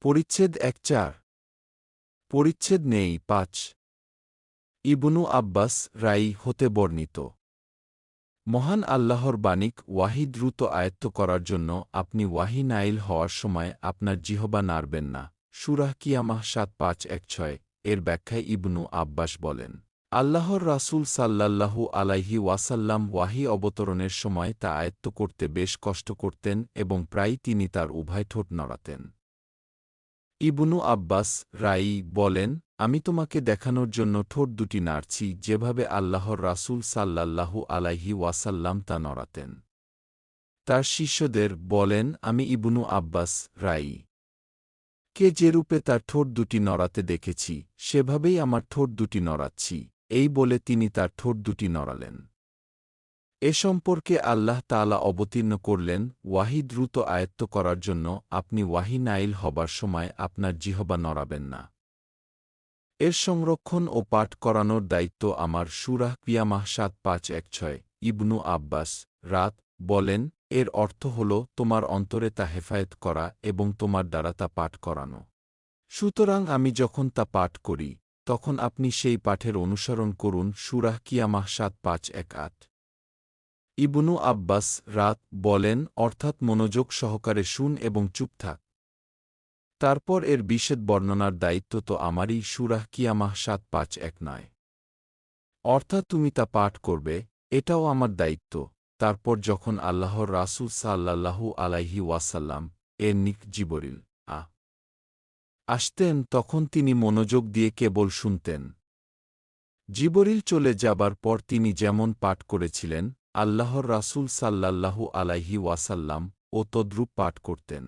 পরিচ্ছেদ ১-৪ পরিচ্ছেদ নেই ৫ ইবনু আব্বাস রাই হতে বর্ণিত। মহান আল্লাহর বাণিক ওয়াহি দ্রুত আয়ত্ত করার জন্য আপনি ওয়াহি নাইল হওয়ার সময় আপনার জিহবা নাড়বেন না। সূরা কিয়ামাহ ৭-৫-১-৬ এর ব্যাখ্যায় ইবনু আব্বাস বলেন, আল্লাহর রাসূল সাল্লাল্লাহু আলাইহি ওয়াসাল্লাম ওয়াহি অবতরণের সময় তা আয়ত্ত করতে বেশ কষ্ট করতেন এবং প্রায়ই তিনি তার উভয় ঠোঁট নড়াতেন। ইবনু আব্বাস রাই বলেন, আমি তোমাকে দেখানোর জন্য ঠোঁট দুটি নাড়ছি যেভাবে আল্লাহর রাসূল সাল্লাল্লাহু আলাইহি ওয়াসাল্লাম তা নড়াতেন। তার শিষ্যদের বলেন, আমি ইবনু আব্বাস রাই কে যেরূপে তার ঠোঁট দুটি নড়াতে দেখেছি সেভাবেই আমার ঠোঁট দুটি নড়াচ্ছি, এই বলে তিনি তার ঠোঁট দুটি নড়ালেন। এ সম্পর্কে আল্লাহ তাআলা অবতীর্ণ করলেন, ওয়াহি দ্রুত আয়ত্ত করার জন্য আপনি ওয়াহি নাইল হবার সময় আপনার জিহবা নড়াবেন না। এর সংরক্ষণ ও পাঠ করানোর দায়িত্ব আমার। সূরা কিয়ামাহ ৭-৫-১-৬ ইবনু আব্বাস রাত বলেন, এর অর্থ হল তোমার অন্তরে তা হেফায়েত করা এবং তোমার দ্বারা তা পাঠ করানো। সুতরাং আমি যখন তা পাঠ করি তখন আপনি সেই পাঠের অনুসরণ করুন। সূরা কিয়ামাহ ৭-৫-১-৮ ইবনু আব্বাস রাত বলেন, অর্থাৎ মনোযোগ সহকারে শুন এবং চুপ থাক। তারপর এর বিশেষ বর্ণনার দায়িত্ব তো আমারই। সূরা কিয়ামাহ ৭-৫-১-৯ অর্থাৎ তুমি তা পাঠ করবে, এটাও আমার দায়িত্ব। তারপর যখন আল্লাহর রাসূল সাল্লাল্লাহু আলাইহি ওয়াসাল্লাম এর নিক জিবরিল আসতেন তখন তিনি মনোযোগ দিয়ে কেবল শুনতেন। জিবরিল চলে যাবার পর তিনি যেমন পাঠ করেছিলেন আল্লাহর রাসূল সাল্লাল্লাহু আলাইহি ওয়াসাল্লাম ও তদ্রূপ পাঠ করতেন।